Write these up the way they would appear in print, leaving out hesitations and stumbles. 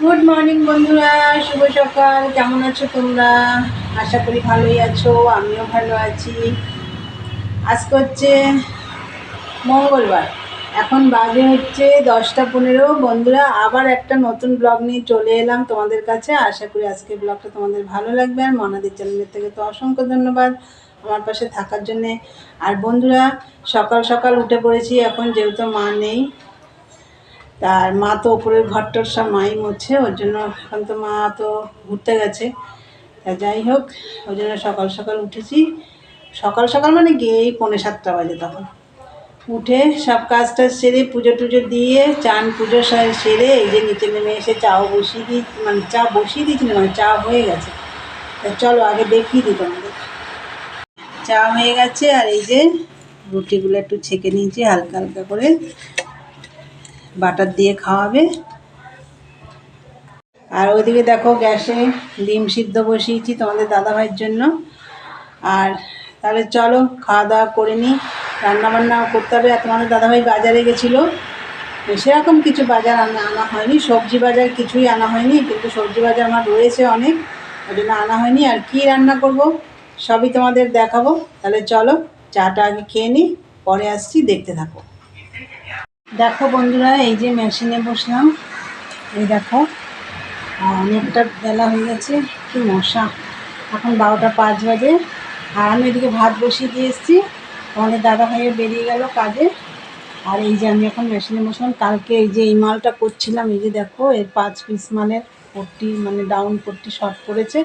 Good morning বন্ধুরা, শুভ সকাল। কেমন আছো তোমরা? আশা করি ভালোই আছো, আমিও ভালো আছি। আজকে হচ্ছে মঙ্গলবার, এখন বাজে হচ্ছে 10টা 15। বন্ধুরা, আবার একটা নতুন ব্লগ নিয়ে চলে এলাম তোমাদের কাছে। আশা করি আজকের ব্লগটা তোমাদের ভালো লাগবে। আর মনাদির চ্যানেলের থেকে তো অসংখ্য ধন্যবাদ আমার পাশে থাকার জন্যে। আর বন্ধুরা, সকাল সকাল উঠে পড়েছি এখন, যেহেতু মা নেই। তার মা তো ওপরের ঘরটার সব মাই মুছে, ওর জন্য এখন তো মা তো ঘুরতে গেছে। তা যাই হোক, ওই জন্য সকাল সকাল উঠেছি। সকাল সকাল মানে গিয়ে এই 6:45 বাজে। তখন উঠে সব কাজটা সেরে পুজো টুজো দিয়ে চান পুজো সেরে এই যে নিচে নেমে এসে চাও বসিয়ে দিই, মানে চা বসিয়ে দিয়েছিল, মানে চা হয়ে গেছে। তা চলো আগে দেখিয়ে দিই তোমাদের। চা হয়ে গেছে, আর এই যে রুটিগুলো একটু ছেঁকে নিয়েছি হালকা হালকা করে, বাটার দিয়ে খাওয়াবে। আর ওইদিকে দেখো গ্যাসে ডিম সিদ্ধ বসিয়েছি তোমাদের দাদাভাইয়ের জন্য। আর তাহলে চলো খাওয়া দাওয়া করে নিই, রান্নাবান্না করতে হবে। আর তোমাদের দাদাভাই বাজারে গেছিলো, সেরকম কিছু বাজার আনা হয়নি, সবজি বাজার কিছুই আনা হয়নি, কিন্তু সবজি বাজার আমার রয়েছে অনেক, ওই জন্য আনা হয়নি। আর কি রান্না করব সবই তোমাদের দেখাবো। তাহলে চলো চাটা আগে খেয়ে নিই, পরে আসছি, দেখতে থাকো। দেখো বন্ধুরা, এই যে মেশিনে বসলাম, এই দেখো অনেকটা বেলা হয়ে গেছে, কি মশা। এখন 12টা 5 বাজে, আর আমি এদিকে ভাত বসিয়ে দিয়ে এসেছি। আমাদের দাদা ভাইয়ের বেরিয়ে গেল কাজে। আর এই যে আমি এখন মেশিনে বসলাম। কালকে এই যে এই মালটা করছিলাম, এই যে দেখো এর 5 পিস মালের পট্টি, মানে ডাউন পট্টি শর্ট পড়েছে।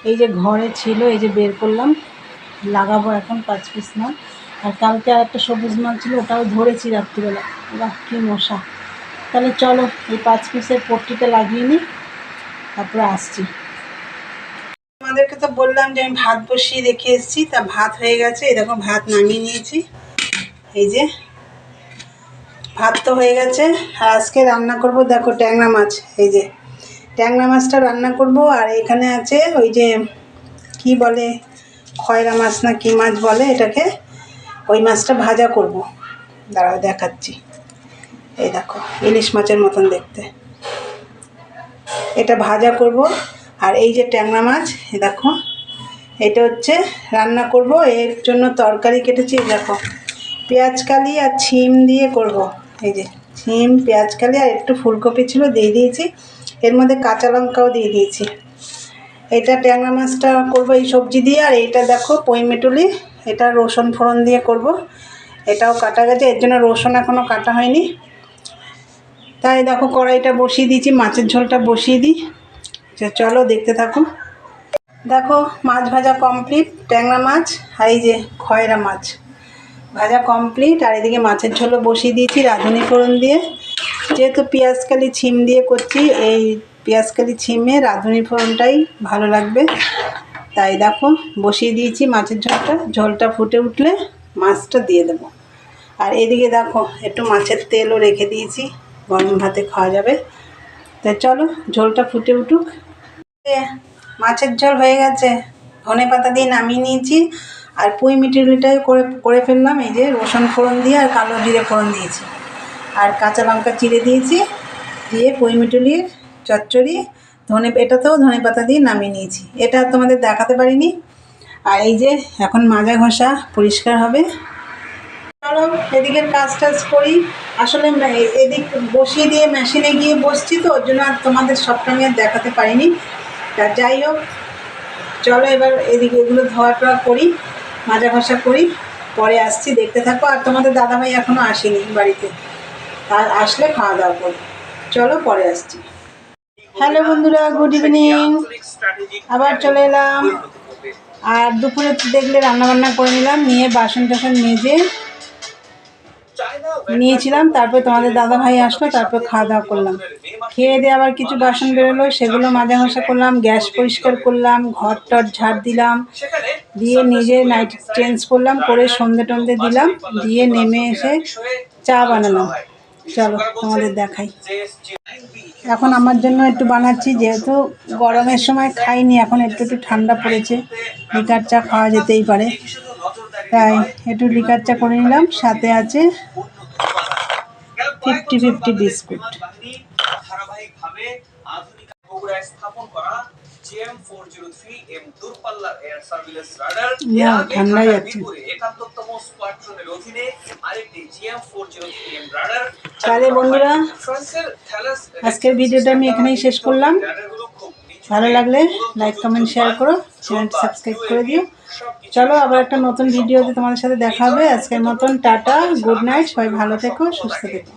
এই যে ঘরে ছিল, এই যে বের করলাম, লাগাবো এখন 5 পিস মাল। আর কালকে আর একটা সবুজ মাল ছিল, ওটাও ধরেছি রাত্রিবেলা। বাহ, কি মশা। তাহলে চলো এই 5 পিসের পট্টিটা লাগিয়ে নিই, তারপরে আসছি। আমাদেরকে তো বললাম যে আমি ভাত বসিয়ে রেখে এসেছি, তা ভাত হয়ে গেছে। এই দেখো ভাত নামিয়ে নিয়েছি, এই যে ভাত তো হয়ে গেছে। আর আজকে রান্না করব দেখো ট্যাংরা মাছ, এই যে ট্যাংরা মাছটা রান্না করব। আর এখানে আছে ওই যে কি বলে, খয়রা মাছ না কি মাছ বলে এটাকে, ওই মাছটা ভাজা করব। দাঁড়াও দেখাচ্ছি। এই দেখো ইলিশ মাছের মতন দেখতে, এটা ভাজা করব। আর এই যে ট্যাংরা মাছ, দেখো এটা হচ্ছে রান্না করব। এর জন্য তরকারি কেটেছি, দেখো পেঁয়াজকালি আর ছিম দিয়ে করব। এই যে ছিম, পেঁয়াজকালি আর একটু ফুলকপি ছিল দিয়ে দিয়েছি, এর মধ্যে কাঁচা লঙ্কাও দিয়ে দিয়েছি। এটা ট্যাংরা মাছটা করব এই সবজি দিয়ে। আর এইটা দেখো পই মেটুলি, এটা রসুন ফোড়ন দিয়ে করব। এটাও কাটা গেছে, এর জন্য রসুন এখনও কাটা হয়নি। তাই দেখো কড়াইটা বসিয়ে দিয়েছি, মাছের ঝোলটা বসিয়ে দিই। চলো দেখতে থাকো। দেখো মাছ ভাজা কমপ্লিট, ট্যাংরা মাছ আর এই যে খয়রা মাছ ভাজা কমপ্লিট। আর এদিকে মাছের ঝোলও বসিয়ে দিয়েছি রাঁধুনি ফোড়ন দিয়ে। যেহেতু পেঁয়াজকালি ছিম দিয়ে করছি, এই পেঁয়াজকালি ছিমে রাঁধুনি ফোড়নটাই ভালো লাগবে, তাই দেখো বসিয়ে দিয়েছি মাছের ঝোলটা। ঝোলটা ফুটে উঠলে মাছটা দিয়ে দেবো। আর এদিকে দেখো একটু মাছের তেলও রেখে দিয়েছি, গরম ভাতে খাওয়া যাবে। তাই চলো ঝোলটা ফুটে উঠুক। মাছের ঝোল হয়ে গেছে, ধনে পাতা দিয়ে নামিয়ে নিয়েছি। আর পুঁই মিটুলিটাই করে ফেললাম, এই যে রসুন ফোড়ন দিয়ে আর কালো জিরে ফোড়ন দিয়েছি, আর কাঁচা লঙ্কা চিড়ে দিয়েছি, দিয়ে পুঁই মিটুলির চচ্চড়ি এটাতেও ধনে পাতা দিয়ে নামিয়ে নিয়েছি। এটা তোমাদের দেখাতে পারিনি। আর এই যে এখন মাজা ঘষা পরিষ্কার হবে। চলো এদিকের কাজ টাজ করি। আসলে এদিক বসিয়ে দিয়ে মেশিনে গিয়ে বসছি, তো ওর জন্য আর তোমাদের সবটা আমি আর দেখাতে পারিনি। তা যাই হোক, চলো এবার এদিকে এগুলো ধোয়া টোয়া করি, মাজা ঘষা করি, পরে আসছি, দেখতে থাকো। আর তোমাদের দাদাভাই এখনও আসেনি বাড়িতে, আর আসলে খাওয়া দাওয়া করবো। চলো পরে আসছি। হ্যালো বন্ধুরা, গুড ইভিনিং। আবার চলে এলাম। আর দুপুরে দেখলে রান্নাবান্না করে নিলাম, নিয়ে বাসন টাসন মেজে নিয়েছিলাম। তারপর তোমাদের দাদা ভাই আসলো, তারপর খাওয়া দাওয়া করলাম। খেয়ে দিয়ে আবার কিছু বাসন বেরোলো, সেগুলো মাজা ঘষা করলাম, গ্যাস পরিষ্কার করলাম, ঘর টর ঝাড় দিলাম, দিয়ে নিজে নাইট চেঞ্জ করলাম, করে সন্ধে টন্ধে দিলাম, দিয়ে নেমে এসে চা বানালাম। চলো তোমাদের দেখাই। এখন আমার জন্য একটু বানাচ্ছি, যেহেতু গরমের সময় খাইনি, এখন একটু একটু ঠান্ডা পড়েছে, লিকার চা খাওয়া যেতেই পারে, তাই একটু লিকার চা করে নিলাম। সাথে আছে 50-50 বিস্কুট। আধুনিক বগুড়ায় স্থাপন করা GM403M দূরপাল্লার এয়ার সার্ভিলেন্স রাডার ঠান্ডা যাচ্ছে 71তম স্কোয়াড্রনের অধীনে আরেকটি GM403M রাডার। তাহলে বন্ধুরা আজকের ভিডিওটা আমি এখানেই শেষ করলাম। ভালো লাগলে লাইক কমেন্ট শেয়ার করো, চ্যানেলটি সাবস্ক্রাইব করে দিও। চলো আবার একটা নতুন ভিডিওতে তোমাদের সাথে দেখা হবে। আজকের মতন টাটা, গুড নাইট, সবাই ভালো থেকো, সুস্থ থেকো।